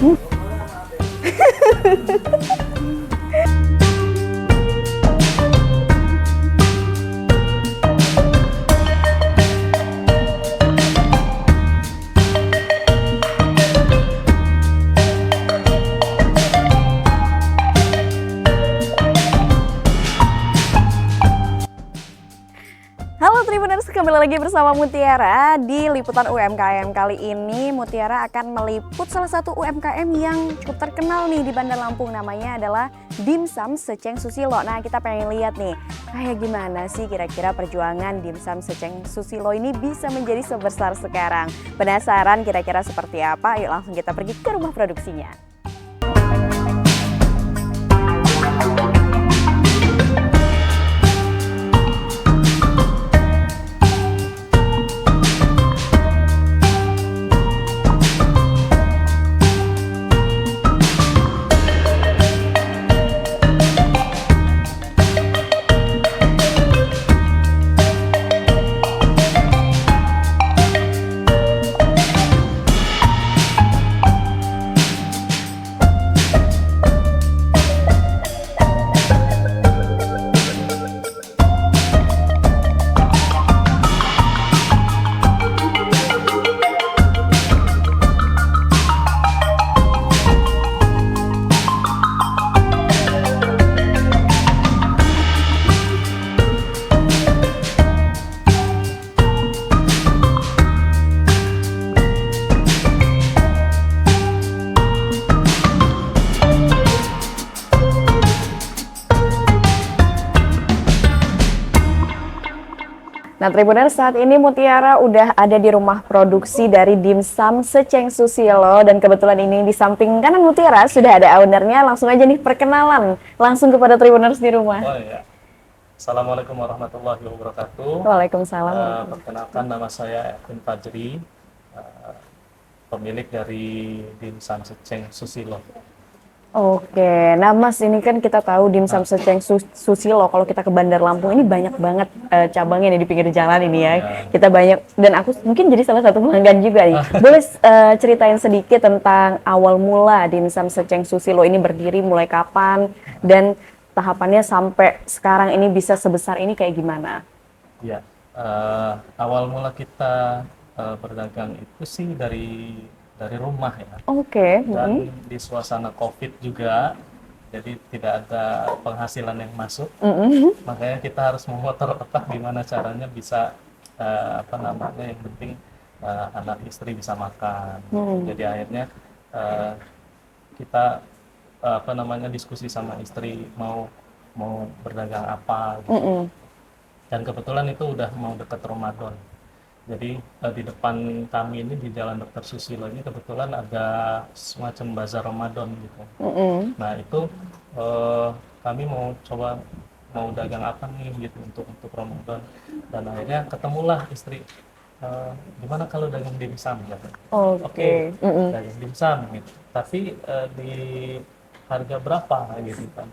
Halo Tribuners, kembali lagi bersama Mutiara di Liputan UMKM. Kali ini Mutiara akan meliput salah satu UMKM yang cukup terkenal nih di Bandar Lampung. Namanya adalah Dimsum Seceng Susilo. Nah, kita pengen lihat nih, kayak gimana sih kira-kira perjuangan Dimsum Seceng Susilo ini bisa menjadi sebesar sekarang. Penasaran kira-kira seperti apa? Yuk langsung kita pergi ke rumah produksinya. Nah Tribuners, saat ini Mutiara udah ada di rumah produksi dari Dimsum Seceng Susilo. Dan kebetulan ini di samping kanan Mutiara sudah ada ownernya. Langsung aja nih perkenalan langsung kepada Tribuners di rumah. Oh iya. Assalamualaikum warahmatullahi wabarakatuh. Waalaikumsalam. Perkenalkan, nama saya Edwin Fajri, pemilik dari Dimsum Seceng Susilo. Oke, nah Mas, ini kan kita tahu Dimsum Seceng Susilo, kalau kita ke Bandar Lampung ini banyak banget cabangnya nih di pinggir jalan ini ya. Kita banyak, dan aku mungkin jadi salah satu pelanggan juga nih. Boleh ceritain sedikit tentang awal mula Dimsum Seceng Susilo ini berdiri, mulai kapan, dan tahapannya sampai sekarang ini bisa sebesar ini kayak gimana? Ya, awal mula kita berdagang itu sih dari rumah ya. Oke. Dan di suasana COVID juga, jadi tidak ada penghasilan yang masuk. Makanya kita harus memutar otak gimana caranya bisa yang penting anak istri bisa makan. Jadi akhirnya kita diskusi sama istri mau berdagang apa gitu. Dan kebetulan itu udah mau dekat Ramadan. Jadi di depan kami ini di Jalan Dr. Susilo ini kebetulan ada semacam bazar Ramadan gitu. Nah itu kami mau coba mau dagang apa nih gitu untuk Ramadan. Dan akhirnya ketemulah istri, gimana kalau dagang dimsum gitu. Oke, dagang dimsum gitu. Tapi di harga berapa gitu kan.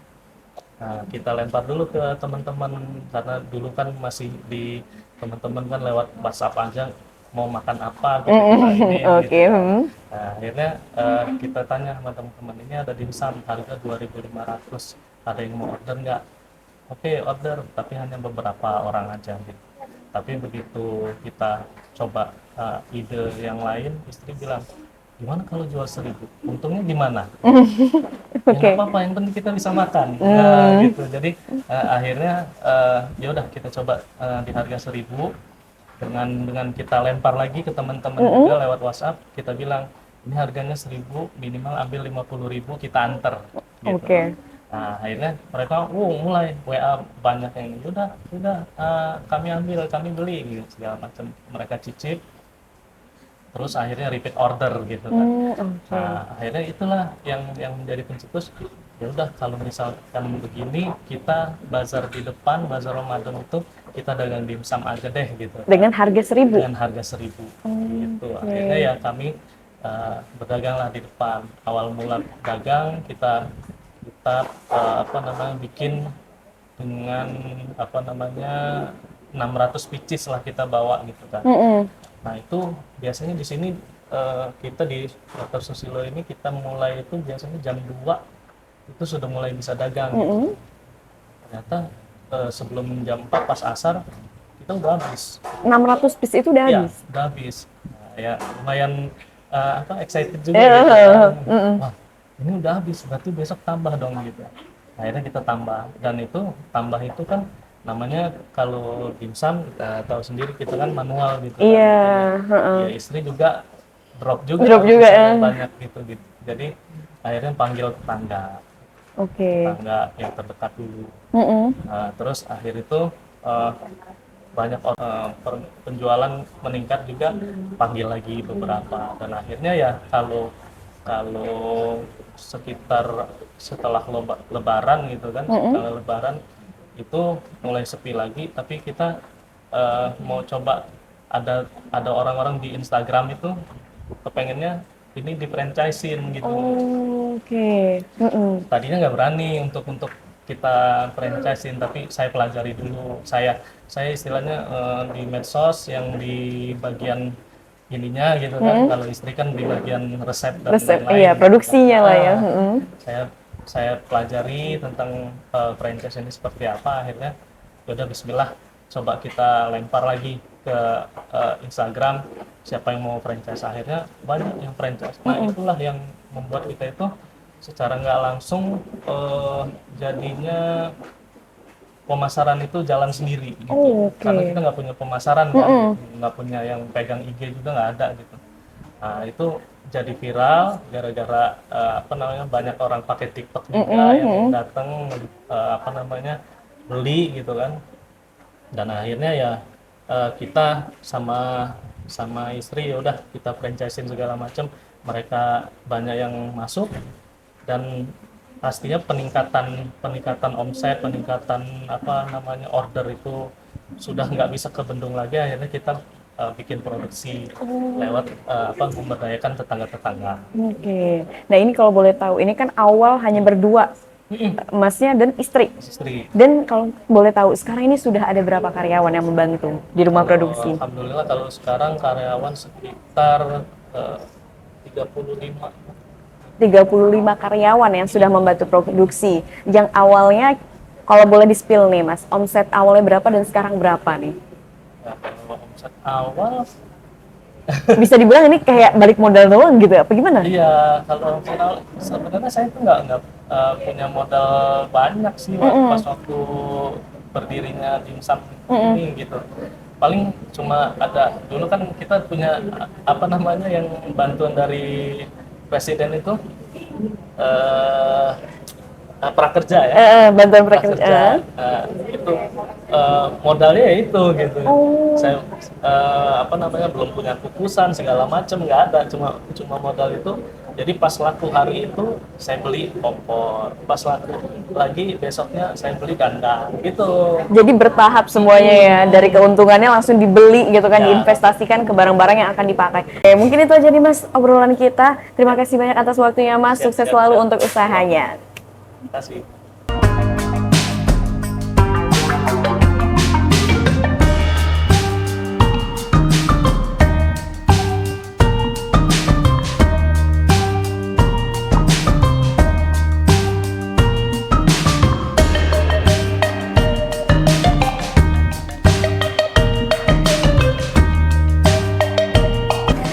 Nah, kita lempar dulu ke teman-teman, karena dulu kan masih di teman-teman kan lewat WhatsApp aja mau makan apa gitu. Gitu. Nah, akhirnya kita tanya sama teman-teman, ini ada dimsum harga 2.500, ada yang mau order nggak? Oke, order, tapi hanya beberapa orang aja gitu. Tapi begitu kita coba ide yang lain, istri bilang, gimana kalau jual 1.000? Untungnya gimana? Ya apa-apa, yang penting kita bisa makan. Nah, gitu. Jadi akhirnya ya udah kita coba di harga 1.000, dengan kita lempar lagi ke teman-teman juga lewat WhatsApp, kita bilang ini harganya 1.000, minimal ambil 50.000 kita anter. Gitu. Nah, akhirnya mereka mulai WA banyak yang udah kami ambil, kami beli gitu, segala macam. Mereka cicip. Terus akhirnya repeat order gitu kan. Nah, akhirnya itulah yang menjadi pencetus. Ya udah, kalau misalkan begini, kita bazar di depan, bazar Ramadan itu kita dagang dimsum aja deh gitu. Dengan harga 1.000? Dengan harga 1.000 gitu. Akhirnya ya kami berdaganglah di depan. Awal mula dagang kita bikin dengan 600 pieces lah kita bawa gitu kan. Nah itu biasanya di sini kita di Dr. Susilo ini kita mulai itu biasanya jam 2 itu sudah mulai bisa dagang. Ternyata sebelum jam 4 pas asar kita udah habis. 600 piece itu udah habis? Ya, udah habis. Nah, ya lumayan excited juga gitu kan. Wah, ini udah habis, berarti besok tambah dong gitu. Akhirnya kita tambah, dan itu tambah itu kan namanya kalau dimsum kita tahu sendiri kita kan manual gitu kan. Ya, istri juga drop juga ya. Banyak gitu. Jadi akhirnya panggil tetangga. Tetangga yang terdekat dulu. Nah, terus akhir itu banyak penjualan meningkat juga, panggil lagi beberapa, dan akhirnya ya kalau setelah lebaran gitu kan, kalau lebaran itu mulai sepi lagi, tapi kita mau coba, ada orang-orang di Instagram itu kepengennya ini di franchise-in gitu. Tadinya nggak berani untuk kita franchise-in, tapi saya pelajari dulu. Saya istilahnya di medsos yang di bagian ininya gitu kan. Kalau istri kan di bagian resep dan lain-lain. Iya, produksinya lah ya. Saya pelajari tentang franchise ini seperti apa. Akhirnya udah bismillah, coba kita lempar lagi ke Instagram, siapa yang mau franchise. Akhirnya banyak yang franchise. Nah, itulah yang membuat kita itu secara nggak langsung jadinya pemasaran itu jalan sendiri gitu. Karena kita nggak punya pemasaran kan, nggak punya yang pegang IG juga nggak ada gitu. Nah, itu jadi viral gara-gara banyak orang pakai TikTok juga yang datang beli gitu kan. Dan akhirnya ya kita sama istri ya udah kita franchise-in segala macam. Mereka banyak yang masuk, dan pastinya peningkatan omset, peningkatan order itu sudah nggak bisa kebendung lagi. Akhirnya kita bikin produksi lewat memberdayakan tetangga-tetangga. Nah ini kalau boleh tahu, ini kan awal hanya berdua, masnya dan istri. Dan kalau boleh tahu sekarang ini sudah ada berapa karyawan yang membantu di rumah produksi? Alhamdulillah kalau sekarang karyawan sekitar 35 karyawan yang sudah membantu produksi. Yang awalnya, kalau boleh di-spill nih Mas, omset awalnya berapa dan sekarang berapa nih? Ya, kalau omset awal bisa dibilang ini kayak balik modal doang gitu, apa gimana? Iya, kalau omset awal sebenarnya saya tuh nggak punya modal banyak sih pas waktu berdirinya dimsum ini gitu. Paling cuma ada, dulu kan kita punya yang bantuan dari presiden itu prakerja ya, bantuan prakerja. Itu modalnya ya itu gitu. Saya belum punya kukusan segala macam, nggak ada, cuma modal itu. Jadi pas laku hari itu saya beli kompor, pas laku lagi besoknya saya beli kandang gitu. Jadi bertahap semuanya ya, dari keuntungannya langsung dibeli gitu kan, diinvestasikan ke barang-barang yang akan dipakai. Oke, mungkin itu aja nih Mas obrolan kita. Terima kasih banyak atas waktunya Mas, sukses selalu untuk usahanya. Terima kasih.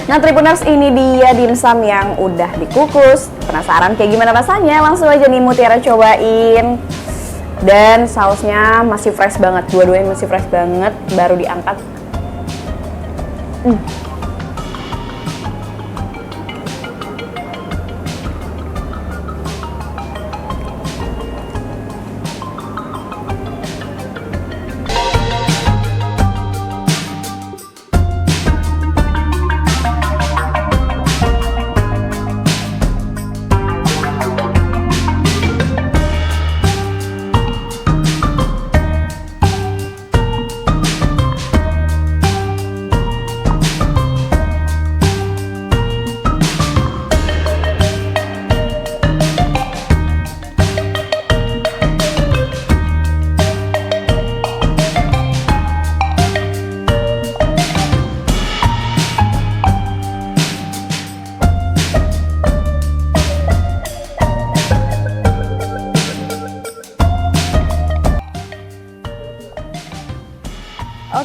Nah Tribuners, ini dia dimsum yang udah dikukus. Penasaran kayak gimana rasanya? Langsung aja nih Mutiara cobain. Dan sausnya masih fresh banget, dua-duanya masih fresh banget, baru diangkat.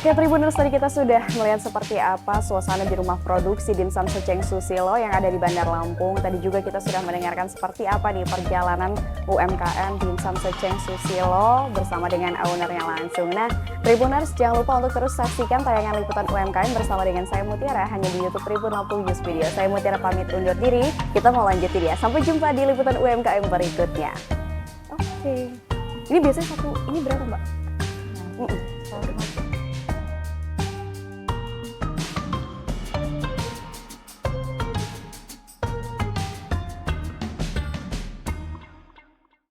Oke Tribuners, tadi kita sudah melihat seperti apa suasana di rumah produksi Dimsum Seceng Susilo yang ada di Bandar Lampung. Tadi juga kita sudah mendengarkan seperti apa nih perjalanan UMKM Dimsum Seceng Susilo bersama dengan ownernya langsung. Nah Tribuners, jangan lupa untuk terus saksikan tayangan liputan UMKM bersama dengan saya Mutiara hanya di YouTube Tribun Lampung News Video. Saya Mutiara pamit undur diri, kita mau lanjutin ya. Sampai jumpa di liputan UMKM berikutnya. Oke. Ini biasanya ini berapa Mbak?